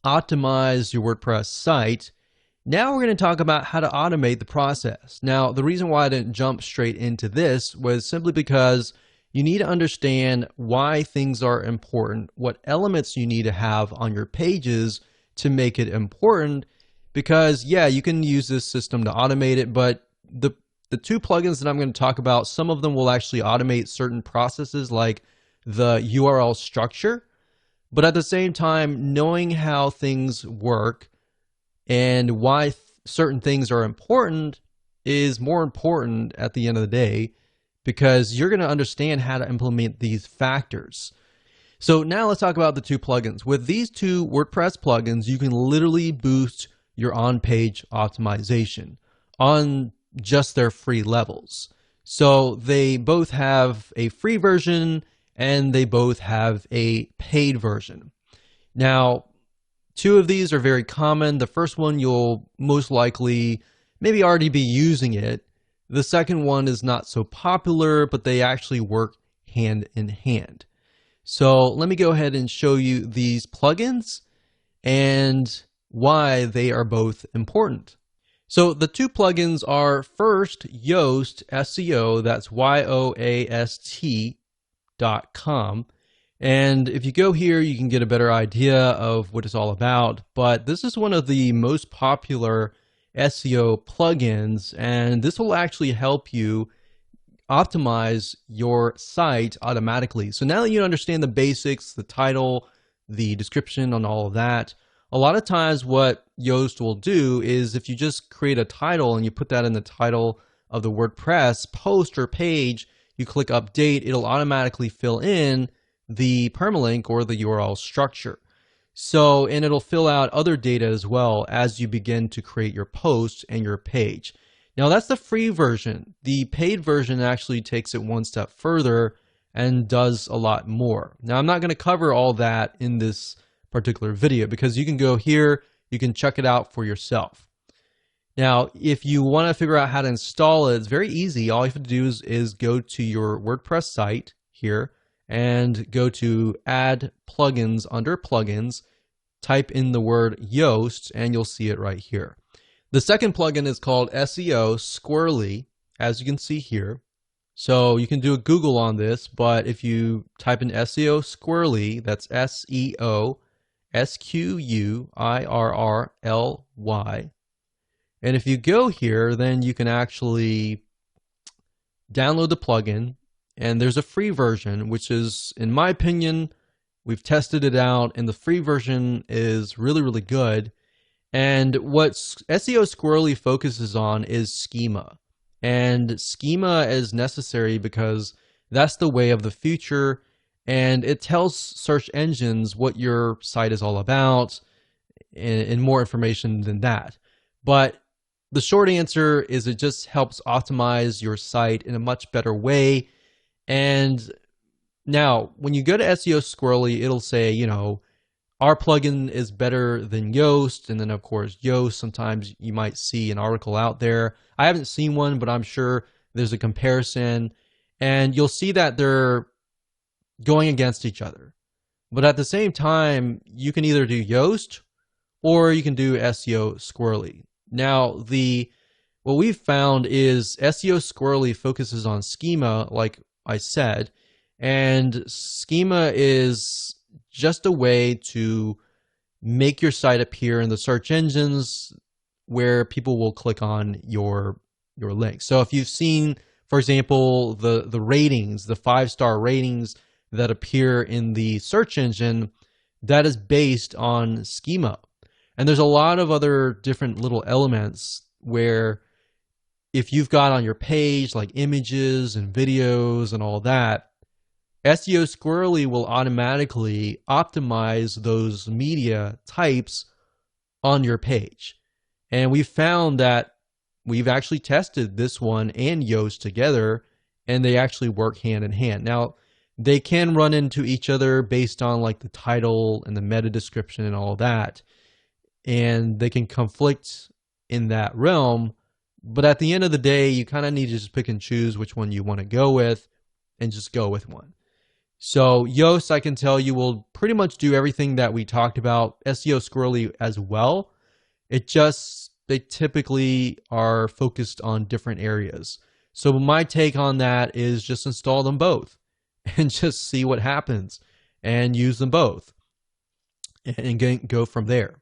optimize your WordPress site. Now we're going to talk about how to automate the process. Now, the reason why I didn't jump straight into this was simply because you need to understand why things are important, what elements you need to have on your pages to make it important. Because yeah, you can use this system to automate it, but the two plugins that I'm going to talk about, some of them will actually automate certain processes like the URL structure, but at the same time, knowing how things work and why certain things are important is more important at the end of the day, because you're going to understand how to implement these factors. So now let's talk about the two plugins. With these two WordPress plugins, you can literally boost your on-page optimization on just their free levels. So they both have a free version and they both have a paid version. Now, two of these are very common. The first one, you'll most likely maybe already be using it. The second one is not so popular, but they actually work hand in hand. So let me go ahead and show you these plugins and why they are both important. So the two plugins are first Yoast SEO, that's YOAST.com. And if you go here, you can get a better idea of what it's all about. But this is one of the most popular SEO plugins, and this will actually help you optimize your site automatically. So now that you understand the basics, the title, the description, and all of that, a lot of times what Yoast will do is if you just create a title and you put that in the title of the WordPress post or page, you click update, it'll automatically fill in the permalink or the URL structure. So, and it'll fill out other data as well as you begin to create your post and your page. Now that's the free version. The paid version actually takes it one step further and does a lot more. Now I'm not going to cover all that in this particular video because you can go here, you can check it out for yourself. Now, if you want to figure out how to install it, it's very easy. All you have to do is go to your WordPress site here and go to Add Plugins under Plugins, type in the word Yoast, and you'll see it right here. The second plugin is called SEO Squirrely, as you can see here. So you can do a Google on this, but if you type in SEO Squirrely, that's SEO Squirrly. And if you go here, then you can actually download the plugin, and there's a free version, which is, in my opinion, we've tested it out, and the free version is really, really good. And what SEO Squirrely focuses on is schema. And schema is necessary because that's the way of the future. And it tells search engines what your site is all about and more information than that. But the short answer is it just helps optimize your site in a much better way. And now, when you go to SEO Squirrely, it'll say, you know, our plugin is better than Yoast. And then, of course, Yoast, sometimes you might see an article out there. I haven't seen one, but I'm sure there's a comparison. And you'll see that they're going against each other. But at the same time, you can either do Yoast or you can do SEO Squirrely. Now, what we've found is SEO Squirrely focuses on schema, like I said, and schema is just a way to make your site appear in the search engines where people will click on your link. So if you've seen, for example, the ratings, the 5-star ratings that appear in the search engine that is based on schema. And there's a lot of other different little elements where if you've got on your page like images and videos and all that, SEO Squirrely will automatically optimize those media types on your page. And we found that we've actually tested this one and Yoast together, and they actually work hand in hand. Now, they can run into each other based on like the title and the meta description and all that, and they can conflict in that realm. But at the end of the day, you kind of need to just pick and choose which one you want to go with and just go with one. So Yoast, I can tell you, will pretty much do everything that we talked about. SEO Squirrely as well. They typically are focused on different areas. So my take on that is just install them both and just see what happens and use them both and go from there.